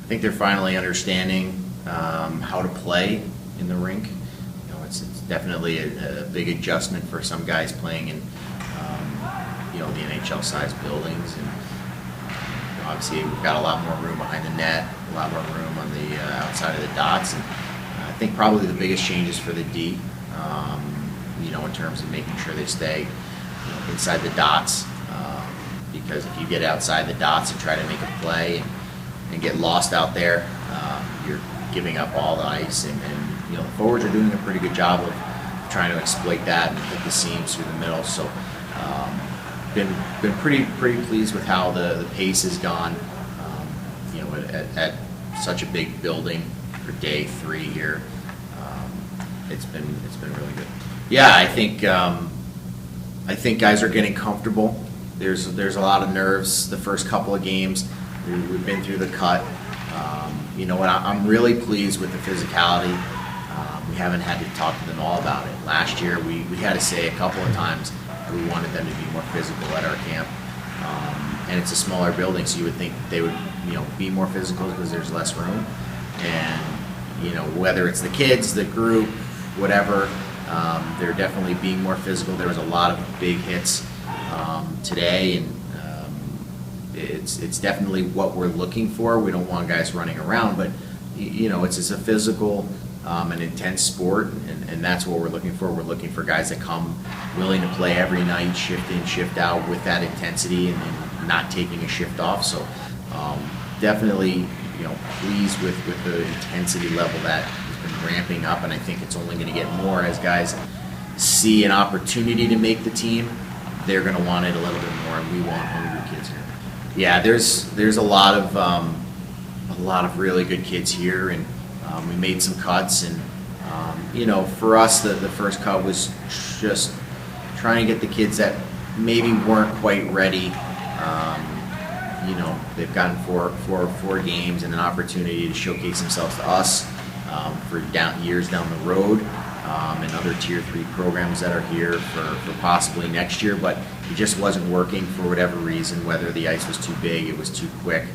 think they're finally understanding how to play in the rink. You know, it's definitely a big adjustment for some guys playing in you know, the NHL-sized buildings, and obviously we've got a lot more room behind the net, a lot more room on the outside of the dots, and I think probably the biggest change is for the D. You know, in terms of making sure they stay, you know, inside the dots, because if you get outside the dots and try to make a play and get lost out there, you're giving up all the ice, and you know, the forwards are doing a pretty good job of trying to exploit that and hit the seams through the middle. So been pretty pleased with how the pace has gone. You know, at such a big building for day 3 here, it's been really good. Yeah, I think guys are getting comfortable. There's a lot of nerves the first couple of games. We've been through the cut. You know what? I'm really pleased with the physicality. We haven't had to talk to them all about it. Last year, we had to say a couple of times that we wanted them to be more physical at our camp. And it's a smaller building, so you would think they would, you know, be more physical because there's less room. And you know, whether it's the kids, the group, whatever, they're definitely being more physical. There was a lot of big hits today, and it's definitely what we're looking for. We don't want guys running around, but you know, it's a physical and intense sport, and that's what we're looking for. We're looking for guys that come willing to play every night, shift in, shift out with that intensity, and not taking a shift off. So definitely, you know, pleased with the intensity level that has been ramping up, and I think it's only going to get more as guys see an opportunity to make the team. They're going to want it a little bit more, and we want hungry kids here. Yeah, there's a lot of really good kids here, and we made some cuts, and you know, for us the first cut was just trying to get the kids that maybe weren't quite ready. You know, they've gotten four games and an opportunity to showcase themselves to us for years down the road, and other Tier 3 programs that are here for possibly next year, but it just wasn't working for whatever reason, whether the ice was too big, it was too quick,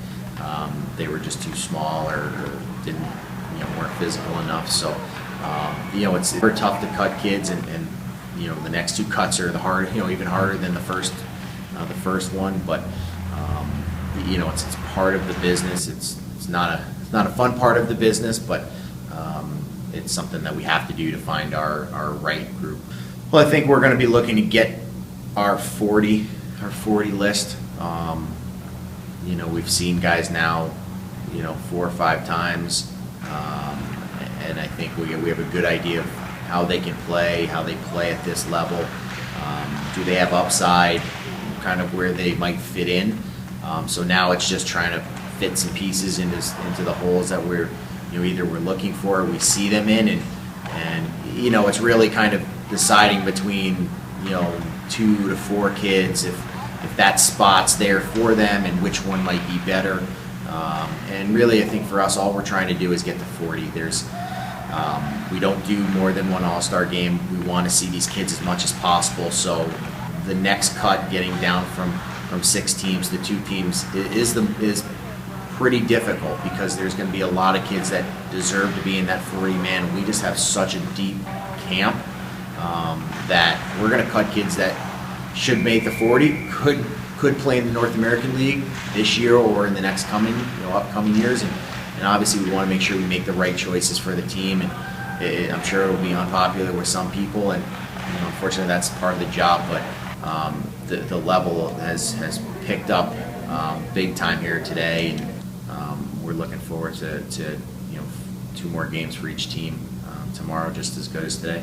they were just too small, or didn't, you know, weren't physical enough. So you know, it's very tough to cut kids, and you know, the next 2 cuts are even harder than the first one, but you know, it's part of the business. It's not a fun part of the business, but it's something that we have to do to find our right group. Well, I think we're going to be looking to get our 40 list. You know, we've seen guys now, you know, 4 or 5 times, and I think we have a good idea of how they can play, how they play at this level. Do they have upside? Kind of where they might fit in. So now it's just trying to fit some pieces into the holes that we're, you know, either we're looking for or we see them in, and you know, it's really kind of deciding between, you know, 2 to 4 kids if that spot's there for them and which one might be better. And really, I think for us, all we're trying to do is get to 40. We don't do more than 1 all-star game. We want to see these kids as much as possible. So the next cut, getting down from 6 teams to 2 teams, is pretty difficult, because there's going to be a lot of kids that deserve to be in that 40-man. We just have such a deep camp that we're going to cut kids that should make the 40, could play in the North American League this year or in the next upcoming years, and obviously we want to make sure we make the right choices for the team. And I'm sure it will be unpopular with some people, and you know, unfortunately that's part of the job, but the level has picked up big time here today, and we're looking forward to you know, 2 more games for each team tomorrow, just as good as today.